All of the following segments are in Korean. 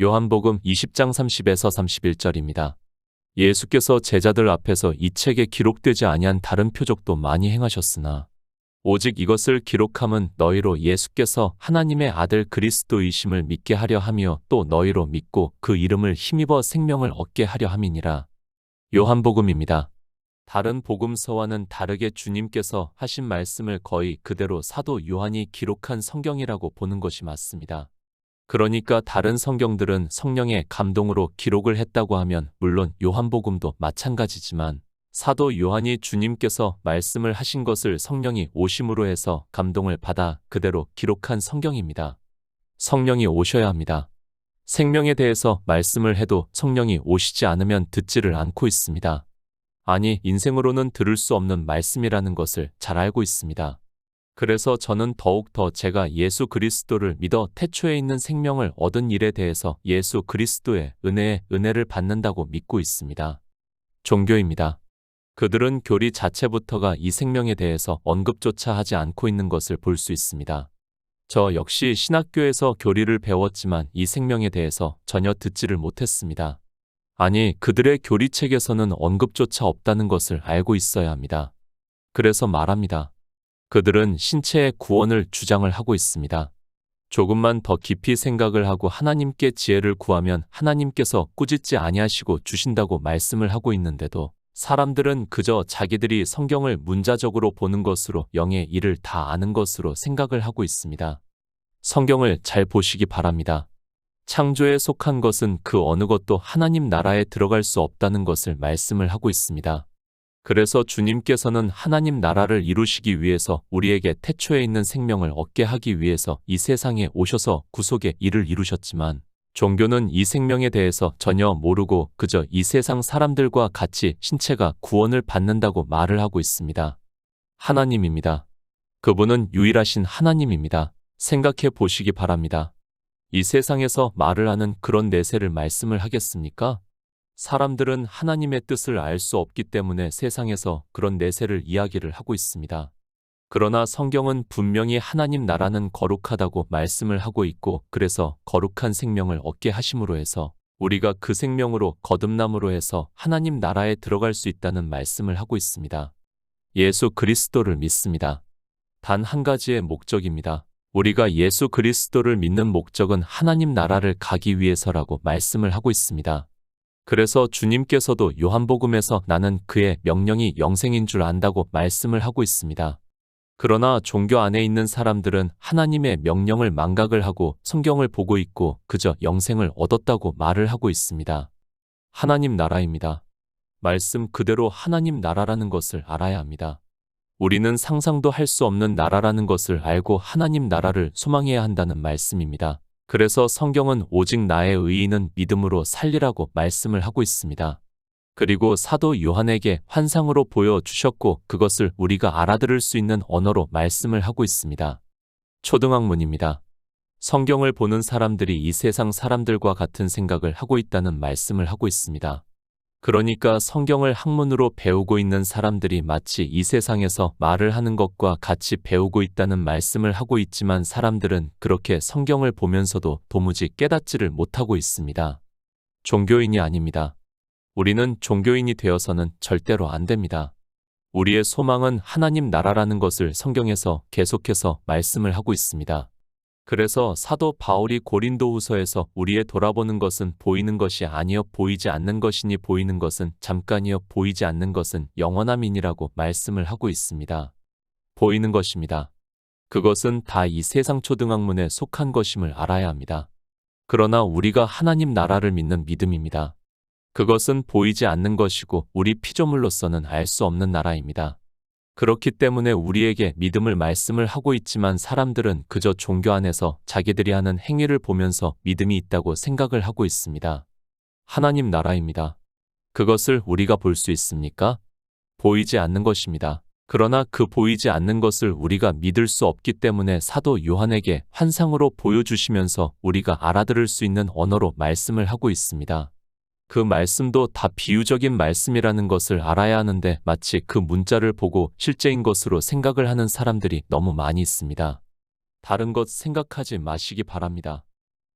요한복음 20장 30에서 31절입니다. 예수께서 제자들 앞에서 이 책에 기록되지 아니한 다른 표적도 많이 행하셨으나 오직 이것을 기록함은 너희로 예수께서 하나님의 아들 그리스도이심을 믿게 하려 함이요 또 너희로 믿고 그 이름을 힘입어 생명을 얻게 하려 함이니라. 요한복음입니다. 다른 복음서와는 다르게 주님께서 하신 말씀을 거의 그대로 사도 요한이 기록한 성경이라고 보는 것이 맞습니다. 그러니까 다른 성경들은 성령의 감동으로 기록을 했다고 하면 물론 요한복음도 마찬가지지만 사도 요한이 주님께서 말씀을 하신 것을 성령이 오심으로 해서 감동을 받아 그대로 기록한 성경입니다. 성령이 오셔야 합니다. 생명에 대해서 말씀을 해도 성령이 오시지 않으면 듣지를 않고 있습니다. 아니, 인생으로는 들을 수 없는 말씀이라는 것을 잘 알고 있습니다. 그래서 저는 더욱더 제가 예수 그리스도를 믿어 태초에 있는 생명을 얻은 일에 대해서 예수 그리스도의 은혜에 은혜를 받는다고 믿고 있습니다. 종교입니다. 그들은 교리 자체부터가 이 생명에 대해서 언급조차 하지 않고 있는 것을 볼 수 있습니다. 저 역시 신학교에서 교리를 배웠지만 이 생명에 대해서 전혀 듣지를 못했습니다. 아니, 그들의 교리책에서는 언급조차 없다는 것을 알고 있어야 합니다. 그래서 말합니다. 그들은 신체의 구원을 주장을 하고 있습니다. 조금만 더 깊이 생각을 하고 하나님께 지혜를 구하면 하나님께서 꾸짖지 아니하시고 주신다고 말씀을 하고 있는데도 사람들은 그저 자기들이 성경을 문자적으로 보는 것으로 영의 일을 다 아는 것으로 생각을 하고 있습니다. 성경을 잘 보시기 바랍니다. 창조에 속한 것은 그 어느 것도 하나님 나라에 들어갈 수 없다는 것을 말씀을 하고 있습니다. 그래서 주님께서는 하나님 나라를 이루시기 위해서 우리에게 태초에 있는 생명을 얻게 하기 위해서 이 세상에 오셔서 구속의 일을 이루셨지만 종교는 이 생명에 대해서 전혀 모르고 그저 이 세상 사람들과 같이 신체가 구원을 받는다고 말을 하고 있습니다. 하나님입니다. 그분은 유일하신 하나님입니다. 생각해 보시기 바랍니다. 이 세상에서 말을 하는 그런 내세를 말씀을 하겠습니까? 사람들은 하나님의 뜻을 알 수 없기 때문에 세상에서 그런 내세를 이야기를 하고 있습니다. 그러나 성경은 분명히 하나님 나라는 거룩하다고 말씀을 하고 있고 그래서 거룩한 생명을 얻게 하심으로 해서 우리가 그 생명으로 거듭남으로 해서 하나님 나라에 들어갈 수 있다는 말씀을 하고 있습니다. 예수 그리스도를 믿습니다. 단 한 가지의 목적입니다. 우리가 예수 그리스도를 믿는 목적은 하나님 나라를 가기 위해서라고 말씀을 하고 있습니다. 그래서 주님께서도 요한복음에서 나는 그의 명령이 영생인 줄 안다고 말씀을 하고 있습니다. 그러나 종교 안에 있는 사람들은 하나님의 명령을 망각을 하고 성경을 보고 있고 그저 영생을 얻었다고 말을 하고 있습니다. 하나님 나라입니다. 말씀 그대로 하나님 나라라는 것을 알아야 합니다. 우리는 상상도 할 수 없는 나라라는 것을 알고 하나님 나라를 소망해야 한다는 말씀입니다. 그래서 성경은 오직 나의 의인은 믿음으로 살리라고 말씀을 하고 있습니다. 그리고 사도 요한에게 환상으로 보여주셨고 그것을 우리가 알아들을 수 있는 언어로 말씀을 하고 있습니다. 초등학문입니다. 성경을 보는 사람들이 이 세상 사람들과 같은 생각을 하고 있다는 말씀을 하고 있습니다. 그러니까 성경을 학문으로 배우고 있는 사람들이 마치 이 세상에서 말을 하는 것과 같이 배우고 있다는 말씀을 하고 있지만 사람들은 그렇게 성경을 보면서도 도무지 깨닫지를 못하고 있습니다. 종교인이 아닙니다. 우리는 종교인이 되어서는 절대로 안 됩니다. 우리의 소망은 하나님 나라라는 것을 성경에서 계속해서 말씀을 하고 있습니다. 그래서 사도 바울이 고린도후서에서 우리의 돌아보는 것은 보이는 것이 아니여 보이지 않는 것이니 보이는 것은 잠깐이여 보이지 않는 것은 영원함이니라고 말씀을 하고 있습니다. 보이는 것입니다. 그것은 다 이 세상 초등학문에 속한 것임을 알아야 합니다. 그러나 우리가 하나님 나라를 믿는 믿음입니다. 그것은 보이지 않는 것이고 우리 피조물로서는 알 수 없는 나라입니다. 그렇기 때문에 우리에게 믿음을 말씀을 하고 있지만 사람들은 그저 종교 안에서 자기들이 하는 행위를 보면서 믿음이 있다고 생각을 하고 있습니다. 하나님 나라입니다. 그것을 우리가 볼 수 있습니까? 보이지 않는 것입니다. 그러나 그 보이지 않는 것을 우리가 믿을 수 없기 때문에 사도 요한에게 환상으로 보여주시면서 우리가 알아들을 수 있는 언어로 말씀을 하고 있습니다. 그 말씀도 다 비유적인 말씀이라는 것을 알아야 하는데 마치 그 문자를 보고 실제인 것으로 생각을 하는 사람들이 너무 많이 있습니다. 다른 것 생각하지 마시기 바랍니다.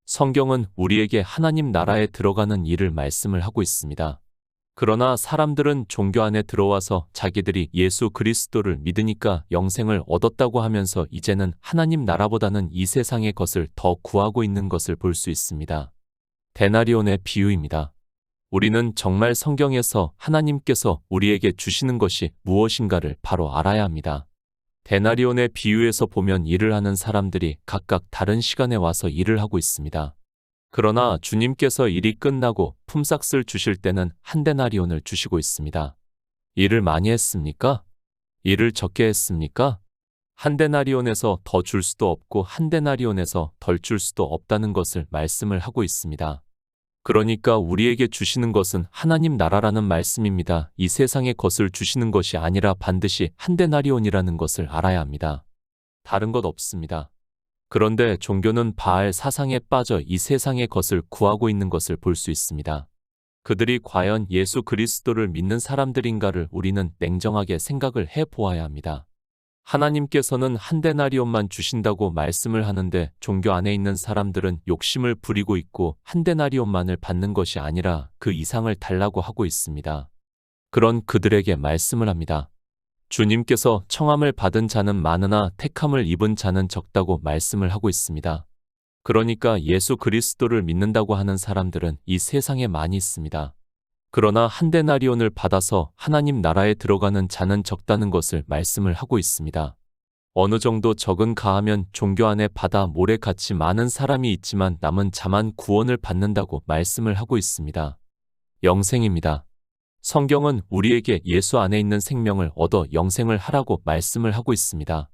성경은 우리에게 하나님 나라에 들어가는 일을 말씀을 하고 있습니다. 그러나 사람들은 종교 안에 들어와서 자기들이 예수 그리스도를 믿으니까 영생을 얻었다고 하면서 이제는 하나님 나라보다는 이 세상의 것을 더 구하고 있는 것을 볼 수 있습니다. 데나리온의 비유입니다. 우리는 정말 성경에서 하나님께서 우리에게 주시는 것이 무엇인가를 바로 알아야 합니다. 데나리온의 비유에서 보면 일을 하는 사람들이 각각 다른 시간에 와서 일을 하고 있습니다. 그러나 주님께서 일이 끝나고 품삯을 주실 때는 한 데나리온을 주시고 있습니다. 일을 많이 했습니까? 일을 적게 했습니까? 한 데나리온에서 더 줄 수도 없고 한 데나리온에서 덜 줄 수도 없다는 것을 말씀을 하고 있습니다. 그러니까 우리에게 주시는 것은 하나님 나라라는 말씀입니다. 이 세상의 것을 주시는 것이 아니라 반드시 한 데나리온이라는 것을 알아야 합니다. 다른 것 없습니다. 그런데 종교는 바알 사상에 빠져 이 세상의 것을 구하고 있는 것을 볼 수 있습니다. 그들이 과연 예수 그리스도를 믿는 사람들인가를 우리는 냉정하게 생각을 해 보아야 합니다. 하나님께서는 한 데나리온만 주신다고 말씀을 하는데 종교 안에 있는 사람들은 욕심을 부리고 있고 한 데나리온만을 받는 것이 아니라 그 이상을 달라고 하고 있습니다. 그런 그들에게 말씀을 합니다. 주님께서 청함을 받은 자는 많으나 택함을 입은 자는 적다고 말씀을 하고 있습니다. 그러니까 예수 그리스도를 믿는다고 하는 사람들은 이 세상에 많이 있습니다. 그러나 한 데나리온을 받아서 하나님 나라에 들어가는 자는 적다는 것을 말씀을 하고 있습니다. 어느 정도 적은 가하면 종교 안에 바다 모래같이 많은 사람이 있지만 남은 자만 구원을 받는다고 말씀을 하고 있습니다. 영생입니다. 성경은 우리에게 예수 안에 있는 생명을 얻어 영생을 하라고 말씀을 하고 있습니다.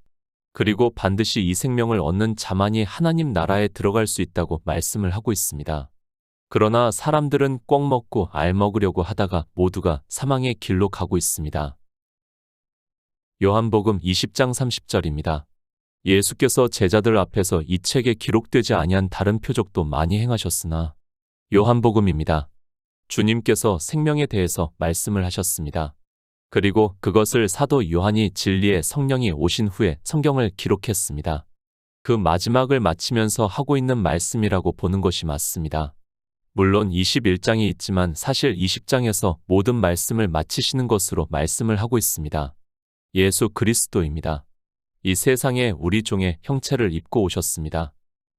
그리고 반드시 이 생명을 얻는 자만이 하나님 나라에 들어갈 수 있다고 말씀을 하고 있습니다. 그러나 사람들은 꿩 먹고 알 먹으려고 하다가 모두가 사망의 길로 가고 있습니다. 요한복음 20장 30절입니다. 예수께서 제자들 앞에서 이 책에 기록되지 아니한 다른 표적도 많이 행하셨으나 요한복음입니다. 주님께서 생명에 대해서 말씀을 하셨습니다. 그리고 그것을 사도 요한이 진리의 성령이 오신 후에 성경을 기록했습니다. 그 마지막을 마치면서 하고 있는 말씀이라고 보는 것이 맞습니다. 물론 21장이 있지만 사실 20장에서 모든 말씀을 마치시는 것으로 말씀을 하고 있습니다. 예수 그리스도입니다. 이 세상에 우리 종의 형체를 입고 오셨습니다.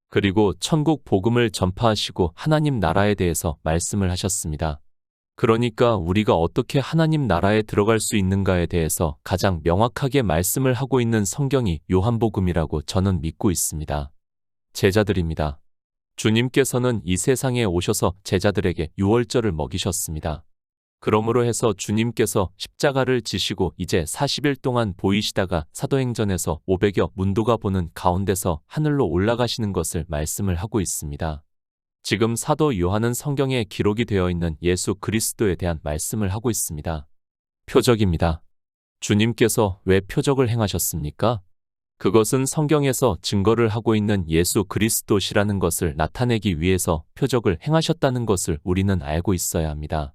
그리고 천국 복음을 전파하시고 하나님 나라에 대해서 말씀을 하셨습니다. 그러니까 우리가 어떻게 하나님 나라에 들어갈 수 있는가에 대해서 가장 명확하게 말씀을 하고 있는 성경이 요한복음이라고 저는 믿고 있습니다. 제자들입니다. 주님께서는 이 세상에 오셔서 제자들에게 유월절을 먹이셨습니다. 그러므로 해서 주님께서 십자가를 지시고 이제 40일 동안 보이시다가 사도행전에서 500여 문도가 보는 가운데서 하늘로 올라가시는 것을 말씀을 하고 있습니다. 지금 사도 요한은 성경에 기록이 되어 있는 예수 그리스도에 대한 말씀을 하고 있습니다. 표적입니다. 주님께서 왜 표적을 행하셨습니까? 그것은 성경에서 증거를 하고 있는 예수 그리스도시라는 것을 나타내기 위해서 표적을 행하셨다는 것을 우리는 알고 있어야 합니다.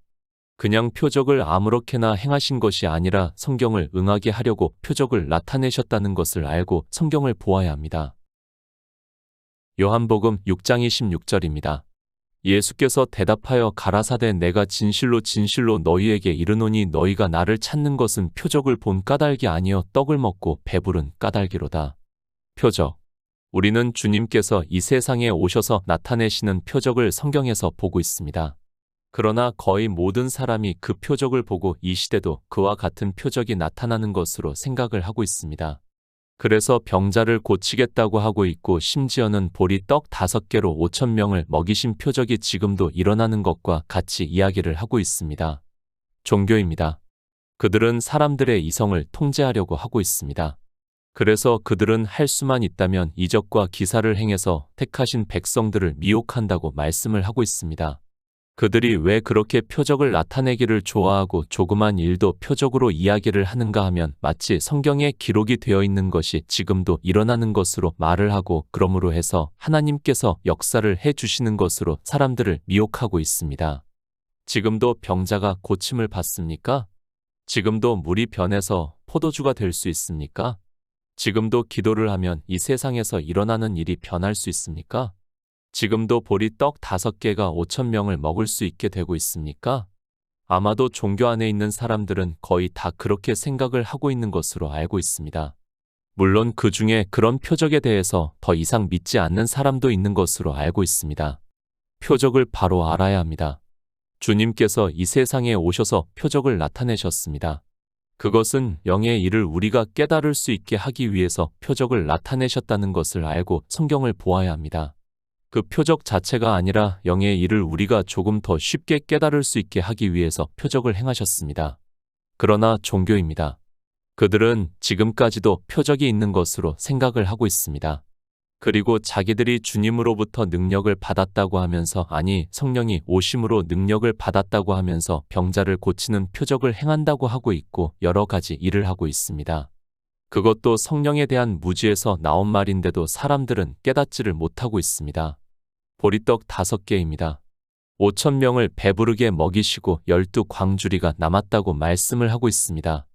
그냥 표적을 아무렇게나 행하신 것이 아니라 성경을 응하게 하려고 표적을 나타내셨다는 것을 알고 성경을 보아야 합니다. 요한복음 6장 26절입니다. 예수께서 대답하여 가라사대 내가 진실로 진실로 너희에게 이르노니 너희가 나를 찾는 것은 표적을 본 까닭이 아니요 떡을 먹고 배부른 까닭이로다. 표적. 우리는 주님께서 이 세상에 오셔서 나타내시는 표적을 성경에서 보고 있습니다. 그러나 거의 모든 사람이 그 표적을 보고 이 시대도 그와 같은 표적이 나타나는 것으로 생각을 하고 있습니다. 그래서 병자를 고치겠다고 하고 있고 심지어는 보리 떡 5개로 5,000명을 먹이신 표적이 지금도 일어나는 것과 같이 이야기를 하고 있습니다. 종교입니다. 그들은 사람들의 이성을 통제하려고 하고 있습니다. 그래서 그들은 할 수만 있다면 이적과 기사를 행해서 택하신 백성들을 미혹한다고 말씀을 하고 있습니다. 그들이 왜 그렇게 표적을 나타내기를 좋아하고 조그만 일도 표적으로 이야기를 하는가 하면 마치 성경에 기록이 되어 있는 것이 지금도 일어나는 것으로 말을 하고 그러므로 해서 하나님께서 역사를 해 주시는 것으로 사람들을 미혹하고 있습니다. 지금도 병자가 고침을 받습니까? 지금도 물이 변해서 포도주가 될 수 있습니까? 지금도 기도를 하면 이 세상에서 일어나는 일이 변할 수 있습니까? 지금도 보리 떡 5개가 5천 명을 먹을 수 있게 되고 있습니까? 아마도 종교 안에 있는 사람들은 거의 다 그렇게 생각을 하고 있는 것으로 알고 있습니다. 물론 그 중에 그런 표적에 대해서 더 이상 믿지 않는 사람도 있는 것으로 알고 있습니다. 표적을 바로 알아야 합니다. 주님께서 이 세상에 오셔서 표적을 나타내셨습니다. 그것은 영의 일을 우리가 깨달을 수 있게 하기 위해서 표적을 나타내셨다는 것을 알고 성경을 보아야 합니다. 그 표적 자체가 아니라 영의 일을 우리가 조금 더 쉽게 깨달을 수 있게 하기 위해서 표적을 행하셨습니다. 그러나 종교입니다. 그들은 지금까지도 표적이 있는 것으로 생각을 하고 있습니다. 그리고 자기들이 주님으로부터 능력을 받았다고 하면서, 아니 성령이 오심으로 능력을 받았다고 하면서 병자를 고치는 표적을 행한다고 하고 있고 여러 가지 일을 하고 있습니다. 그것도 성령에 대한 무지에서 나온 말인데도 사람들은 깨닫지를 못하고 있습니다. 보리떡 5개입니다. 5천 명을 배부르게 먹이시고 12광주리가 남았다고 말씀을 하고 있습니다.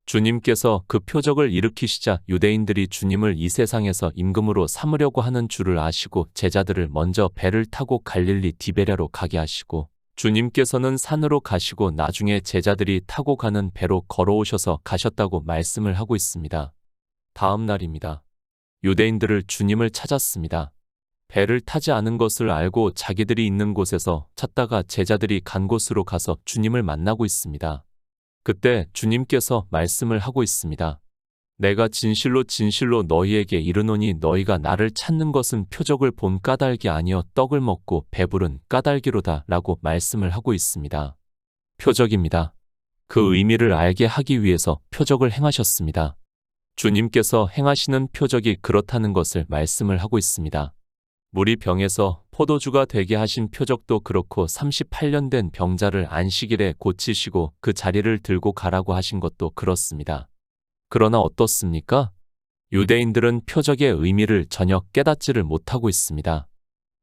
주님께서 그 표적을 일으키시자 유대인들이 주님을 이 세상에서 임금으로 삼으려고 하는 줄을 아시고 제자들을 먼저 배를 타고 갈릴리 디베랴로 가게 하시고, 주님께서는 산으로 가시고 나중에 제자들이 타고 가는 배로 걸어오셔서 가셨다고 말씀을 하고 있습니다. 다음 날입니다. 유대인들을 주님을 찾았습니다. 배를 타지 않은 것을 알고 자기들이 있는 곳에서 찾다가 제자들이 간 곳으로 가서 주님을 만나고 있습니다. 그때 주님께서 말씀을 하고 있습니다. 내가 진실로 진실로 너희에게 이르노니 너희가 나를 찾는 것은 표적을 본 까닭이 아니여 떡을 먹고 배부른 까닭이로다 라고 말씀을 하고 있습니다. 표적입니다. 그 의미를 알게 하기 위해서 표적을 행하셨습니다. 주님께서 행하시는 표적이 그렇다는 것을 말씀을 하고 있습니다. 물이 병에서 포도주가 되게 하신 표적도 그렇고 38년 된 병자를 안식일에 고치시고 그 자리를 들고 가라고 하신 것도 그렇습니다. 그러나 어떻습니까? 유대인들은 표적의 의미를 전혀 깨닫지를 못하고 있습니다.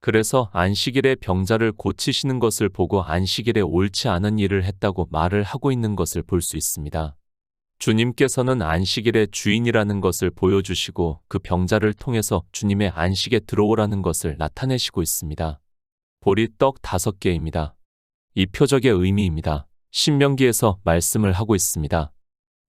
그래서 안식일에 병자를 고치시는 것을 보고 안식일에 옳지 않은 일을 했다고 말을 하고 있는 것을 볼 수 있습니다. 주님께서는 안식일의 주인이라는 것을 보여주시고 그 병자를 통해서 주님의 안식에 들어오라는 것을 나타내시고 있습니다. 보리떡 5개입니다. 이 표적의 의미입니다. 신명기에서 말씀을 하고 있습니다.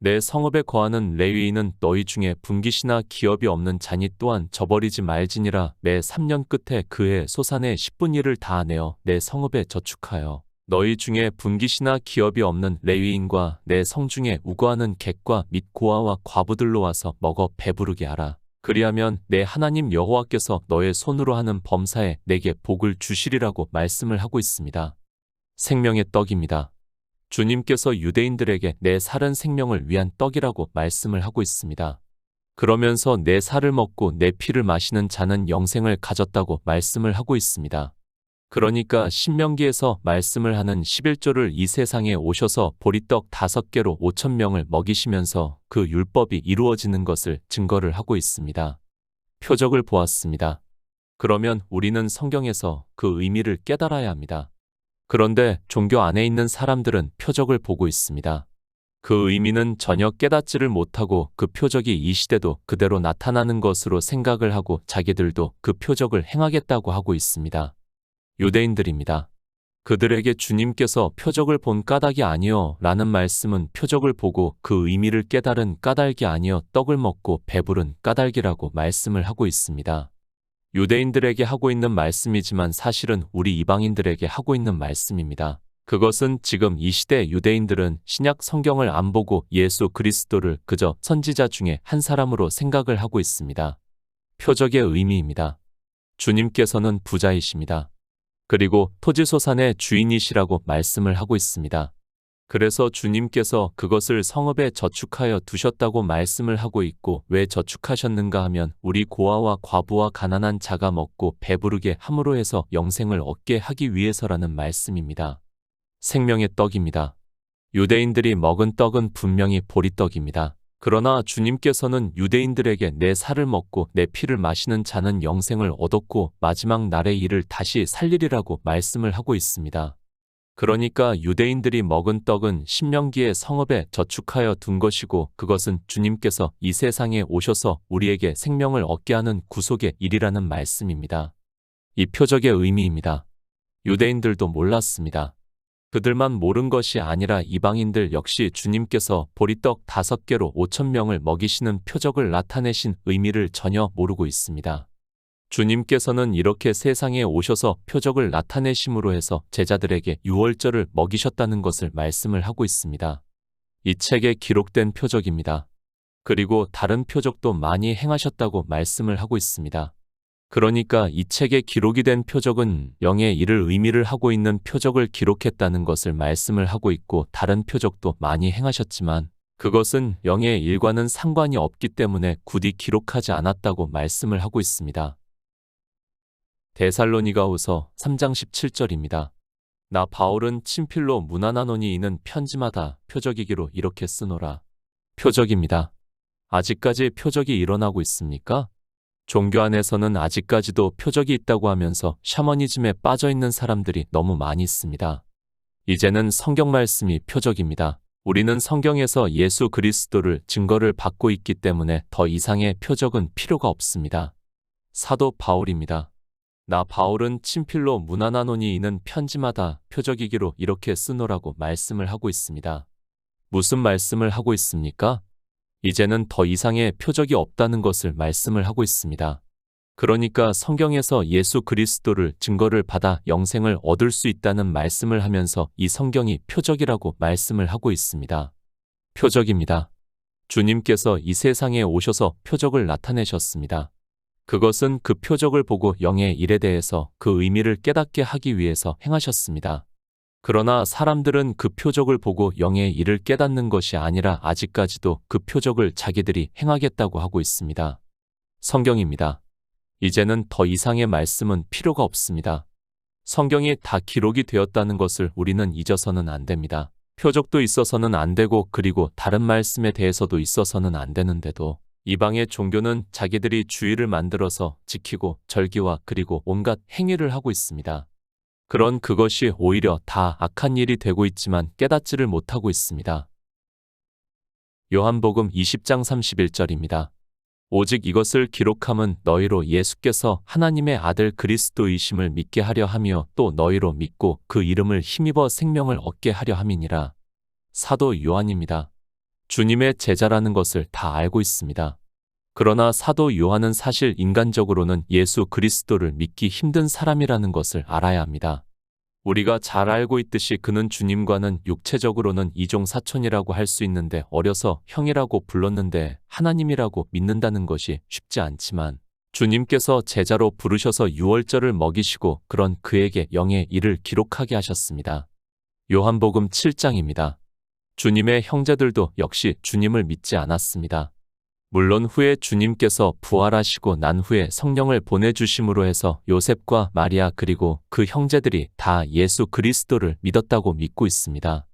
내 성읍에 거하는 레위인은 너희 중에 분깃이나 기업이 없는 자니 또한 저버리지 말지니라. 매 3년 끝에 그해 소산의 10분 1을 다 내어 내 성읍에 저축하여 너희 중에 분깃이나 기업이 없는 레위인과 내 성 중에 우거하는 객과 및 고아와 과부들로 와서 먹어 배부르게 하라. 그리하면 내 하나님 여호와께서 너의 손으로 하는 범사에 내게 복을 주시리라고 말씀을 하고 있습니다. 생명의 떡입니다. 주님께서 유대인들에게 내 살은 생명을 위한 떡이라고 말씀을 하고 있습니다. 그러면서 내 살을 먹고 내 피를 마시는 자는 영생을 가졌다고 말씀을 하고 있습니다. 그러니까 신명기에서 말씀을 하는 11조를 이 세상에 오셔서 보리떡 5개로 5천 명을 먹이시면서 그 율법이 이루어지는 것을 증거를 하고 있습니다. 표적을 보았습니다. 그러면 우리는 성경에서 그 의미를 깨달아야 합니다. 그런데 종교 안에 있는 사람들은 표적을 보고 있습니다. 그 의미는 전혀 깨닫지를 못하고 그 표적이 이 시대도 그대로 나타나는 것으로 생각을 하고 자기들도 그 표적을 행하겠다고 하고 있습니다. 유대인들입니다. 그들에게 주님께서 표적을 본 까닭이 아니요 라는 말씀은 표적을 보고 그 의미를 깨달은 까닭이 아니요 떡을 먹고 배부른 까닭이라고 말씀을 하고 있습니다. 유대인들에게 하고 있는 말씀이지만 사실은 우리 이방인들에게 하고 있는 말씀입니다. 그것은 지금 이 시대 유대인들은 신약 성경을 안 보고 예수 그리스도를 그저 선지자 중에 한 사람으로 생각을 하고 있습니다. 표적의 의미입니다. 주님께서는 부자이십니다. 그리고 토지소산의 주인이시라고 말씀을 하고 있습니다. 그래서 주님께서 그것을 성읍에 저축하여 두셨다고 말씀을 하고 있고, 왜 저축하셨는가 하면 우리 고아와 과부와 가난한 자가 먹고 배부르게 함으로 해서 영생을 얻게 하기 위해서라는 말씀입니다. 생명의 떡입니다. 유대인들이 먹은 떡은 분명히 보리떡입니다. 그러나 주님께서는 유대인들에게 내 살을 먹고 내 피를 마시는 자는 영생을 얻었고 마지막 날의 일을 다시 살리리라고 말씀을 하고 있습니다. 그러니까 유대인들이 먹은 떡은 신명기의 성읍에 저축하여 둔 것이고, 그것은 주님께서 이 세상에 오셔서 우리에게 생명을 얻게 하는 구속의 일이라는 말씀입니다. 이 표적의 의미입니다. 유대인들도 몰랐습니다. 그들만 모른 것이 아니라 이방인들 역시 주님께서 보리떡 5개로 5,000명을 먹이시는 표적을 나타내신 의미를 전혀 모르고 있습니다. 주님께서는 이렇게 세상에 오셔서 표적을 나타내심으로 해서 제자들에게 유월절을 먹이셨다는 것을 말씀을 하고 있습니다. 이 책에 기록된 표적입니다. 그리고 다른 표적도 많이 행하셨다고 말씀을 하고 있습니다. 그러니까 이 책에 기록이 된 표적은 영의 일을 의미를 하고 있는 표적을 기록했다는 것을 말씀을 하고 있고, 다른 표적도 많이 행하셨지만 그것은 영의 일과는 상관이 없기 때문에 굳이 기록하지 않았다고 말씀을 하고 있습니다. 데살로니가후서 3장 17절입니다. 나 바울은 친필로 문안하노니 이는 편지마다 표적이기로 이렇게 쓰노라. 표적입니다. 아직까지 표적이 일어나고 있습니까? 종교 안에서는 아직까지도 표적이 있다고 하면서 샤머니즘에 빠져있는 사람들이 너무 많이 있습니다. 이제는 성경 말씀이 표적입니다. 우리는 성경에서 예수 그리스도를 증거를 받고 있기 때문에 더 이상의 표적은 필요가 없습니다. 사도 바울입니다. 나 바울은 친필로 문안하노니 이는 편지마다 표적이기로 이렇게 쓰노라고 말씀을 하고 있습니다. 무슨 말씀을 하고 있습니까? 이제는 더 이상의 표적이 없다는 것을 말씀을 하고 있습니다. 그러니까 성경에서 예수 그리스도를 증거를 받아 영생을 얻을 수 있다는 말씀을 하면서 이 성경이 표적이라고 말씀을 하고 있습니다. 표적입니다. 주님께서 이 세상에 오셔서 표적을 나타내셨습니다. 그것은 그 표적을 보고 영의 일에 대해서 그 의미를 깨닫게 하기 위해서 행하셨습니다. 그러나 사람들은 그 표적을 보고 영의 일을 깨닫는 것이 아니라 아직까지도 그 표적을 자기들이 행하겠다고 하고 있습니다. 성경입니다. 이제는 더 이상의 말씀은 필요가 없습니다. 성경이 다 기록이 되었다는 것을 우리는 잊어서는 안 됩니다. 표적도 있어서는 안 되고, 그리고 다른 말씀에 대해서도 있어서는 안 되는데도 이방의 종교는 자기들이 주의를 만들어서 지키고 절기와 그리고 온갖 행위를 하고 있습니다. 그런 그것이 오히려 다 악한 일이 되고 있지만 깨닫지를 못하고 있습니다. 요한복음 20장 31절입니다. 오직 이것을 기록함은 너희로 예수께서 하나님의 아들 그리스도이심을 믿게 하려 하며 또 너희로 믿고 그 이름을 힘입어 생명을 얻게 하려 함이니라. 사도 요한입니다. 주님의 제자라는 것을 다 알고 있습니다. 그러나 사도 요한은 사실 인간적으로는 예수 그리스도를 믿기 힘든 사람이라는 것을 알아야 합니다. 우리가 잘 알고 있듯이 그는 주님과는 육체적으로는 이종사촌이라고 할 수 있는데 어려서 형이라고 불렀는데 하나님이라고 믿는다는 것이 쉽지 않지만 주님께서 제자로 부르셔서 유월절을 먹이시고 그런 그에게 영의 일을 기록하게 하셨습니다. 요한복음 7장입니다. 주님의 형제들도 역시 주님을 믿지 않았습니다. 물론 후에 주님께서 부활하시고 난 후에 성령을 보내주심으로 해서 요셉과 마리아 그리고 그 형제들이 다 예수 그리스도를 믿었다고 믿고 있습니다.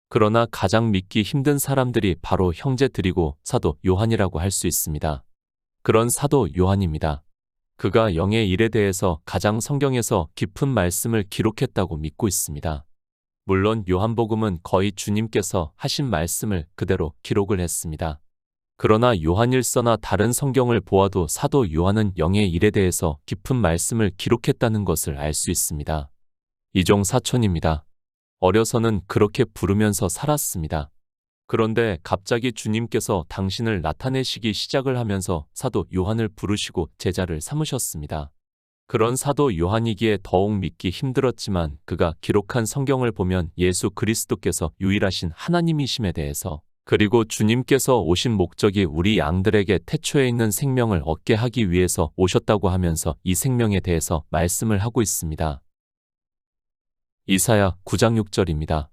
그러나 가장 믿기 힘든 사람들이 바로 형제들이고 사도 요한이라고 할 수 있습니다. 그런 사도 요한입니다. 그가 영의 일에 대해서 가장 성경에서 깊은 말씀을 기록했다고 믿고 있습니다. 물론 요한복음은 거의 주님께서 하신 말씀을 그대로 기록을 했습니다. 그러나 요한일서나 다른 성경을 보아도 사도 요한은 영의 일에 대해서 깊은 말씀을 기록했다는 것을 알 수 있습니다. 이종사촌입니다. 어려서는 그렇게 부르면서 살았습니다. 그런데 갑자기 주님께서 당신을 나타내시기 시작을 하면서 사도 요한을 부르시고 제자를 삼으셨습니다. 그런 사도 요한이기에 더욱 믿기 힘들었지만 그가 기록한 성경을 보면 예수 그리스도께서 유일하신 하나님이심에 대해서 그리고 주님께서 오신 목적이 우리 양들에게 태초에 있는 생명을 얻게 하기 위해서 오셨다고 하면서 이 생명에 대해서 말씀을 하고 있습니다. 이사야 9장 6절입니다.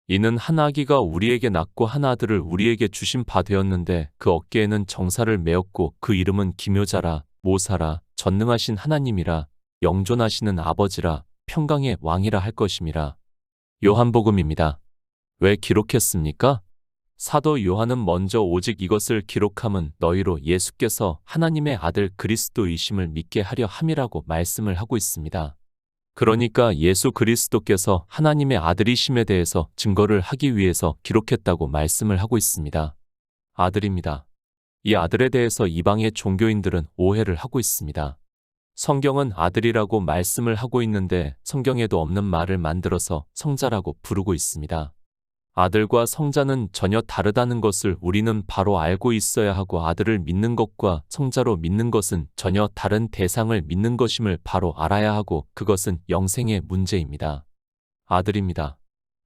이는 한 아기가 우리에게 낳고 한 아들을 우리에게 주신 바 되었는데 그 어깨에는 정사를 메었고 그 이름은 기묘자라 모사라 전능하신 하나님이라 영존하시는 아버지라 평강의 왕이라 할 것임이라. 요한복음입니다. 왜 기록했습니까? 사도 요한은 먼저 오직 이것을 기록함은 너희로 예수께서 하나님의 아들 그리스도이심을 믿게 하려 함이라고 말씀을 하고 있습니다. 그러니까 예수 그리스도께서 하나님의 아들이심에 대해서 증거를 하기 위해서 기록했다고 말씀을 하고 있습니다. 아들입니다. 이 아들에 대해서 이방의 종교인들은 오해를 하고 있습니다. 성경은 아들이라고 말씀을 하고 있는데 성경에도 없는 말을 만들어서 성자라고 부르고 있습니다. 아들과 성자는 전혀 다르다는 것을 우리는 바로 알고 있어야 하고 아들을 믿는 것과 성자로 믿는 것은 전혀 다른 대상을 믿는 것임을 바로 알아야 하고 그것은 영생의 문제입니다. 아들입니다.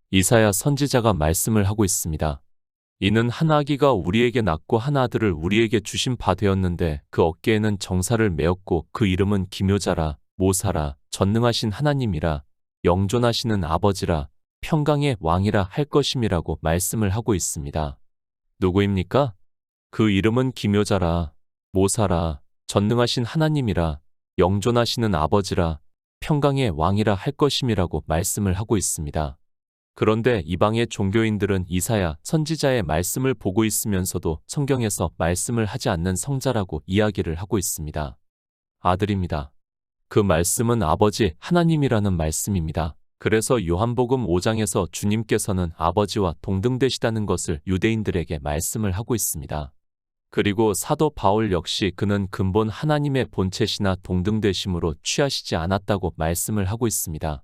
이사야 선지자가 말씀을 하고 있습니다. 이는 한 아기가 우리에게 낳고 한 아들을 우리에게 주신 바 되었는데 그 어깨에는 정사를 메었고 그 이름은 기묘자라 모사라 전능하신 하나님이라 영존하시는 아버지라 평강의 왕이라 할 것임이라고 말씀을 하고 있습니다. 누구입니까? 그 이름은 기묘자라 모사라 전능하신 하나님이라 영존하시는 아버지라 평강의 왕이라 할 것임이라고 말씀을 하고 있습니다. 그런데 이방의 종교인들은 이사야 선지자의 말씀을 보고 있으면서도 성경에서 말씀을 하지 않는 성자라고 이야기를 하고 있습니다. 아들입니다. 그 말씀은 아버지 하나님이라는 말씀입니다. 그래서 요한복음 5장에서 주님께서는 아버지와 동등되시다는 것을 유대인들에게 말씀을 하고 있습니다. 그리고 사도 바울 역시 그는 근본 하나님의 본체시나 동등되심으로 취하시지 않았다고 말씀을 하고 있습니다.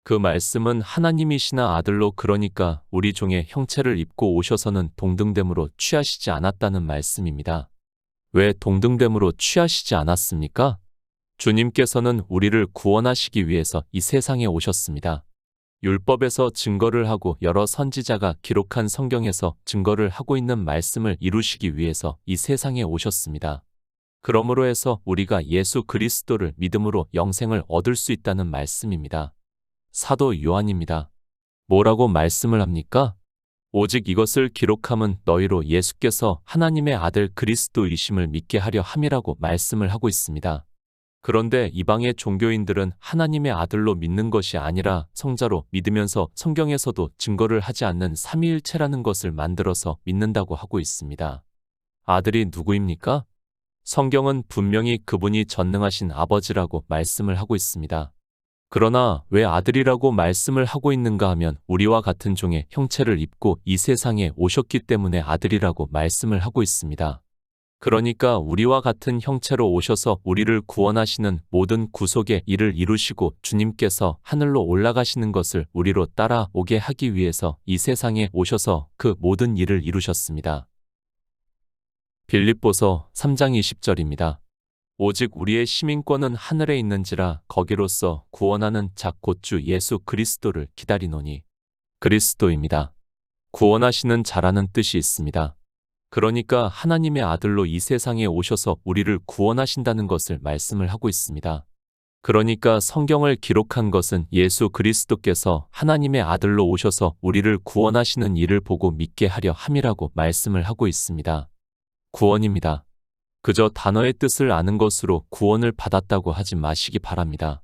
그 말씀은 하나님이시나 아들로 그러니까 우리 종의 형체를 입고 오셔서는 동등됨으로 취하시지 않았다는 말씀입니다. 왜 동등됨으로 취하시지 않았습니까? 주님께서는 우리를 구원하시기 위해서 이 세상에 오셨습니다. 율법에서 증거를 하고 여러 선지자가 기록한 성경에서 증거를 하고 있는 말씀을 이루시기 위해서 이 세상에 오셨습니다. 그러므로 해서 우리가 예수 그리스도를 믿음으로 영생을 얻을 수 있다는 말씀입니다. 사도 요한입니다. 뭐라고 말씀을 합니까? 오직 이것을 기록함은 너희로 예수께서 하나님의 아들 그리스도이심을 믿게 하려 함이라고 말씀을 하고 있습니다. 그런데 이방의 종교인들은 하나님의 아들로 믿는 것이 아니라 성자로 믿으면서 성경에서도 증거를 하지 않는 삼위일체라는 것을 만들어서 믿는다고 하고 있습니다. 아들이 누구입니까? 성경은 분명히 그분이 전능하신 아버지라고 말씀을 하고 있습니다. 그러나 왜 아들이라고 말씀을 하고 있는가 하면 우리와 같은 종의 형체를 입고 이 세상에 오셨기 때문에 아들이라고 말씀을 하고 있습니다. 그러니까 우리와 같은 형체로 오셔서 우리를 구원하시는 모든 구속의 일을 이루시고 주님께서 하늘로 올라가시는 것을 우리로 따라오게 하기 위해서 이 세상에 오셔서 그 모든 일을 이루셨습니다. 빌립보서 3장 20절입니다. 오직 우리의 시민권은 하늘에 있는지라 거기로서 구원하는 자 곧 주 예수 그리스도를 기다리노니. 그리스도입니다. 구원하시는 자라는 뜻이 있습니다. 그러니까 하나님의 아들로 이 세상에 오셔서 우리를 구원하신다는 것을 말씀을 하고 있습니다. 그러니까 성경을 기록한 것은 예수 그리스도께서 하나님의 아들로 오셔서 우리를 구원하시는 일을 보고 믿게 하려 함이라고 말씀을 하고 있습니다. 구원입니다. 그저 단어의 뜻을 아는 것으로 구원을 받았다고 하지 마시기 바랍니다.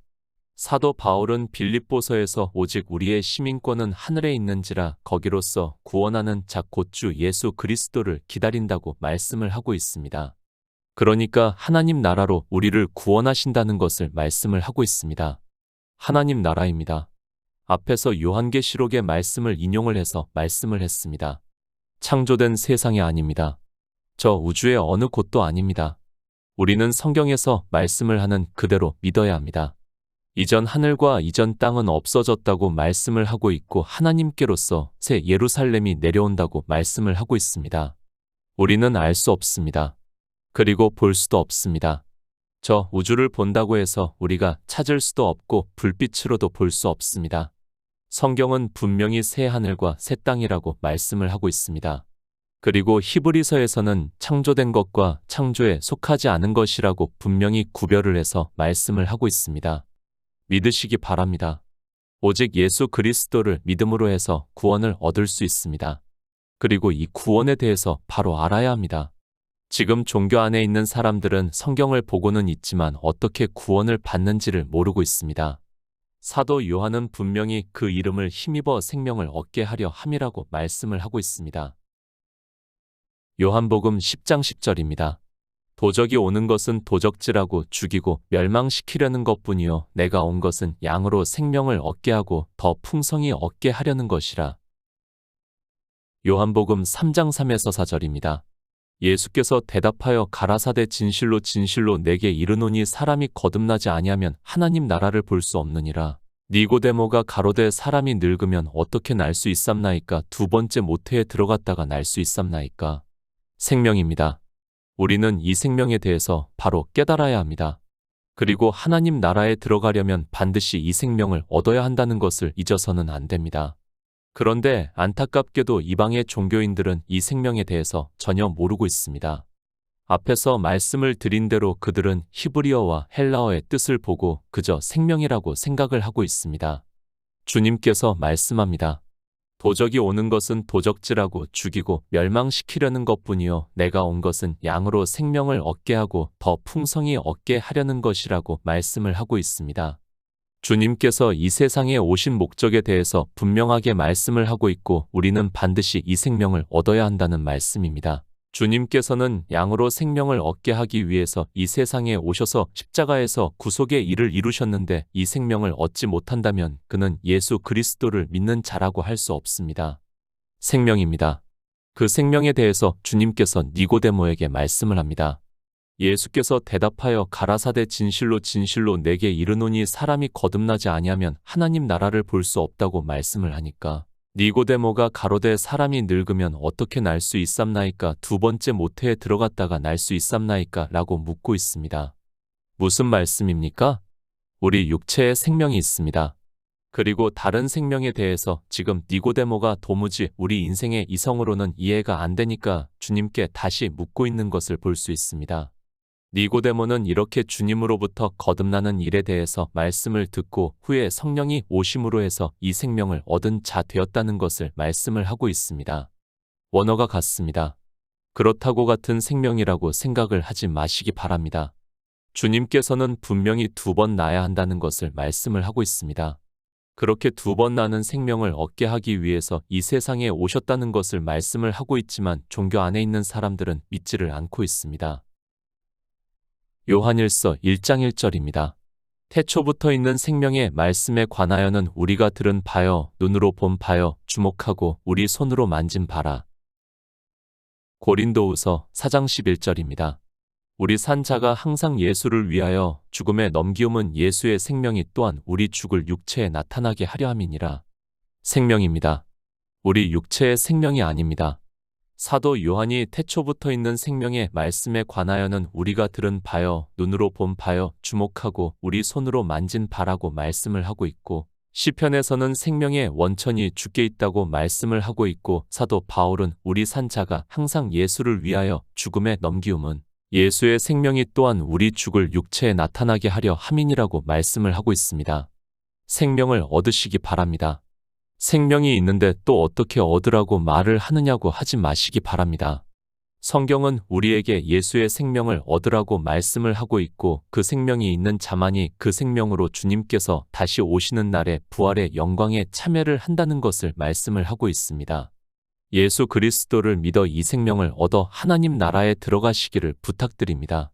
사도 바울은 빌립보서에서 오직 우리의 시민권은 하늘에 있는지라 거기로서 구원하는 자 곧 주 예수 그리스도를 기다린다고 말씀을 하고 있습니다. 그러니까 하나님 나라로 우리를 구원하신다는 것을 말씀을 하고 있습니다. 하나님 나라입니다. 앞에서 요한계시록의 말씀을 인용을 해서 말씀을 했습니다. 창조된 세상이 아닙니다. 저 우주의 어느 곳도 아닙니다. 우리는 성경에서 말씀을 하는 그대로 믿어야 합니다. 이전 하늘과 이전 땅은 없어졌다고 말씀을 하고 있고 하나님께로서 새 예루살렘이 내려온다고 말씀을 하고 있습니다. 우리는 알 수 없습니다. 그리고 볼 수도 없습니다. 저 우주를 본다고 해서 우리가 찾을 수도 없고 불빛으로도 볼 수 없습니다. 성경은 분명히 새 하늘과 새 땅이라고 말씀을 하고 있습니다. 그리고 히브리서에서는 창조된 것과 창조에 속하지 않은 것이라고 분명히 구별을 해서 말씀을 하고 있습니다. 믿으시기 바랍니다. 오직 예수 그리스도를 믿음으로 해서 구원을 얻을 수 있습니다. 그리고 이 구원에 대해서 바로 알아야 합니다. 지금 종교 안에 있는 사람들은 성경을 보고는 있지만 어떻게 구원을 받는지를 모르고 있습니다. 사도 요한은 분명히 그 이름을 힘입어 생명을 얻게 하려 함이라고 말씀을 하고 있습니다. 요한복음 10장 10절입니다. 도적이 오는 것은 도적질하고 죽이고 멸망시키려는 것뿐이요 내가 온 것은 양으로 생명을 얻게 하고 더 풍성히 얻게 하려는 것이라. 요한복음 3장 3에서 4절입니다. 예수께서 대답하여 가라사대 진실로 진실로 내게 이르노니 사람이 거듭나지 아니하면 하나님 나라를 볼 수 없느니라. 니고데모가 가로되 사람이 늙으면 어떻게 날 수 있삼나이까 두 번째 모태에 들어갔다가 날 수 있삼나이까. 생명입니다. 우리는 이 생명에 대해서 바로 깨달아야 합니다. 그리고 하나님 나라에 들어가려면 반드시 이 생명을 얻어야 한다는 것을 잊어서는 안 됩니다. 그런데 안타깝게도 이방의 종교인들은 이 생명에 대해서 전혀 모르고 있습니다. 앞에서 말씀을 드린 대로 그들은 히브리어와 헬라어의 뜻을 보고 그저 생명이라고 생각을 하고 있습니다. 주님께서 말씀합니다. 도적이 오는 것은 도적질하고 죽이고 멸망시키려는 것뿐이요 내가 온 것은 양으로 생명을 얻게 하고 더 풍성히 얻게 하려는 것이라고 말씀을 하고 있습니다. 주님께서 이 세상에 오신 목적에 대해서 분명하게 말씀을 하고 있고 우리는 반드시 이 생명을 얻어야 한다는 말씀입니다. 주님께서는 양으로 생명을 얻게 하기 위해서 이 세상에 오셔서 십자가에서 구속의 일을 이루셨는데 이 생명을 얻지 못한다면 그는 예수 그리스도를 믿는 자라고 할 수 없습니다. 생명입니다. 그 생명에 대해서 주님께서 니고데모에게 말씀을 합니다. 예수께서 대답하여 가라사대 진실로 진실로 내게 이르노니 사람이 거듭나지 아니하면 하나님 나라를 볼 수 없다고 말씀을 하니까 니고데모가 가로되 사람이 늙으면 어떻게 날 수 있삼나이까 두 번째 모태에 들어갔다가 날 수 있삼나이까 라고 묻고 있습니다. 무슨 말씀입니까? 우리 육체에 생명이 있습니다. 그리고 다른 생명에 대해서 지금 니고데모가 도무지 우리 인생의 이성으로는 이해가 안 되니까 주님께 다시 묻고 있는 것을 볼 수 있습니다. 니고데모는 이렇게 주님으로부터 거듭나는 일에 대해서 말씀을 듣고 후에 성령이 오심으로 해서 이 생명을 얻은 자 되었다는 것을 말씀을 하고 있습니다. 원어가 같습니다. 그렇다고 같은 생명이라고 생각을 하지 마시기 바랍니다. 주님께서는 분명히 두 번 나야 한다는 것을 말씀을 하고 있습니다. 그렇게 두 번 나는 생명을 얻게 하기 위해서 이 세상에 오셨다는 것을 말씀을 하고 있지만 종교 안에 있는 사람들은 믿지를 않고 있습니다. 요한일서 1장 1절입니다. 태초부터 있는 생명의 말씀에 관하여는 우리가 들은 바요, 눈으로 본 바요, 주목하고 우리 손으로 만진 바라. 고린도후서 4장 11절입니다. 우리 산 자가 항상 예수를 위하여 죽음에 넘기움은 예수의 생명이 또한 우리 죽을 육체에 나타나게 하려 함이니라. 생명입니다. 우리 육체의 생명이 아닙니다. 사도 요한이 태초부터 있는 생명의 말씀에 관하여는 우리가 들은 바요, 눈으로 본 바요, 주목하고 우리 손으로 만진 바라고 말씀을 하고 있고 시편에서는 생명의 원천이 주께 있다고 말씀을 하고 있고 사도 바울은 우리 산 자가 항상 예수를 위하여 죽음에 넘기움은 예수의 생명이 또한 우리 죽을 육체에 나타나게 하려 함이니라고 말씀을 하고 있습니다. 생명을 얻으시기 바랍니다. 생명이 있는데 또 어떻게 얻으라고 말을 하느냐고 하지 마시기 바랍니다. 성경은 우리에게 예수의 생명을 얻으라고 말씀을 하고 있고 그 생명이 있는 자만이 그 생명으로 주님께서 다시 오시는 날에 부활의 영광에 참여를 한다는 것을 말씀을 하고 있습니다. 예수 그리스도를 믿어 이 생명을 얻어 하나님 나라에 들어가시기를 부탁드립니다.